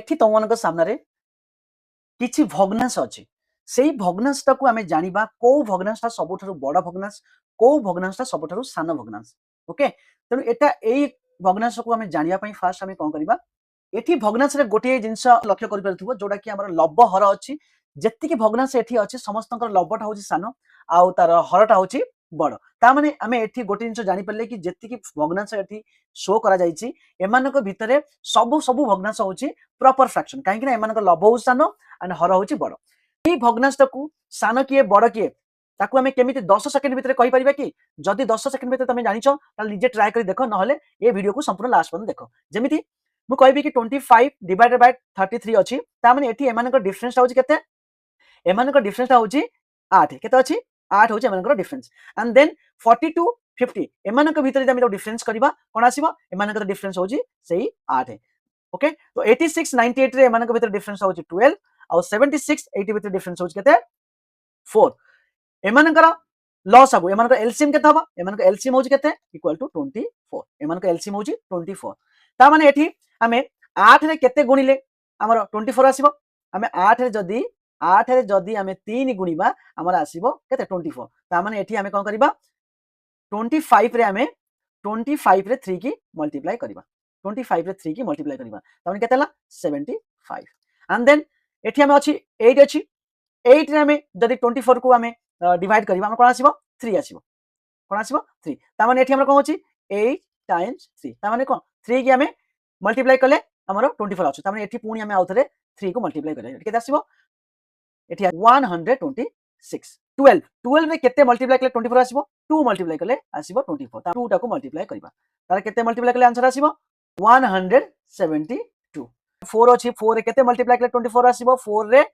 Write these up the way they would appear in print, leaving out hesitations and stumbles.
एठी तमनक सामने किछि भग्नांश अछि सेही भग्नांशटा को आमे जानिबा को भग्नांशटा सबुठारु बड़ भग्नांश को भग्नांशटा सबुठारु सान भग्नांश ओके तेणु एटा एई भग्नांश को आमे जानिबा पई फास्ट आमे कोन करिबा एठी भग्नांश रे गोटे जिंस लक्ष्य करि परथुबो जोटा कि हमर लब्ध हर अछि जेतिकी भग्नांश एठी अछि समस्तकर लब्धटा होछि सान आउ तार हरटा होछि बड़ ता माने आमे एठी गोटे जिंस जानि परले कि जेतिकी भग्नांश एठी शो करा जायछि एमानक भितरे सबु सबु भग्नांश होछि प्रॉपर फ्रैक्शन काहे कि ना एमानक लब्ध होछि सान एंड हर होछि बड़ एई भग्नांशटाकू सान किए बड़ किए ताकू आमे केमिति 10 सेकेंड भितरे कहि परिबा कि जदि 10 सेकेंड भितरे तमे जानिछो ताले निजे ट्राई करि देखो नहले ए वीडियो को संपूर्ण लास्ट पर्यंत देखो जेमिति मु कहबी कि 25 डिवाइडेड बाय 33 अछि ता माने एठी एमानक डिफरेंस होछि केते एमानक डिफरेंस होछि 8 केते अछि 8 होछि एमानक डिफरेंस एंड देन 42 50 एमानक भितरे जदि हम डिफरेंस करबा कोन आसीबो एमानक डिफरेंस होछि सेही 8 ओके तो 86 98 रे एमानक भितरे डिफरेंस होछि 12 और 76 80 भितरे डिफरेंस होछि केते 4 एमानकर लॉस हबो एमानकर एलसीएम केते हबो एमानकर एलसीएम होछि केते इक्वल टू 24 एमानकर एलसीएम होछि 24 ता माने एठी हमें 8 रे केते गुणिले हमर 24 आसीबो हमें 8 रे जदी हमें 3 गुणिबा हमर आसीबो केते 24 ता माने एठी हमें कोन करबा 25 रे हमें 25 रे 3 की मल्टीप्लाई करबा 25 रे 3 की मल्टीप्लाई करबा ता माने केते हला 75 एंड देन एठी हमें अछि 8 अछि 8 रे हमें जदी 24 को हमें डिवाइड करबा हमर कोन आसीबो 3 आसीबो कोन आसीबो 3 ता माने एठी हमर कोन अछि 8 टाइम्स 3 ता माने कोन 3 की हमें मल्टीप्लाई करले हमर 24 आछो ता माने एठी पुनी हमें आउथरे 3 को मल्टीप्लाई करले केते आसीबो एठी 126 12 रे केते मल्टीप्लाई करले 24 आसीबो 2 मल्टीप्लाई करले आसीबो 24 ता 2 टा को मल्टीप्लाई करबा तार केते मल्टीप्लाई करले आंसर आसीबो 172 4 अछि 4 रे केते मल्टीप्लाई करले 24 आसीबो 4 रे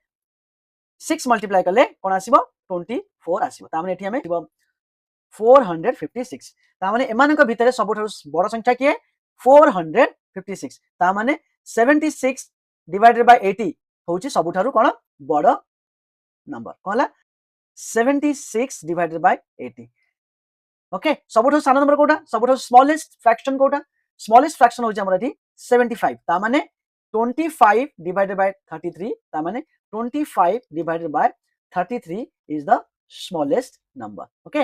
6 मल्टीप्लाई करले कोन आसीबो 24 आसीबो ता माने एठी हमें 456 ता माने एमानक भितरे सबठारु बड़ संख्या किए 456 ता माने 76 डिवाइडेड बाय 80 होची सबठारु कोन बड़ नंबर कहला 76 डिवाइडेड बाय 80 ओके सबठारु सान नंबर कोटा सबठारु स्मॉलेस्ट फ्रैक्शन कोटा स्मॉलेस्ट फ्रैक्शन होची हमर एठी 75 ता माने 25 डिवाइडेड बाय 33 ता माने 25 divided by 33 is the smallest number. Okay.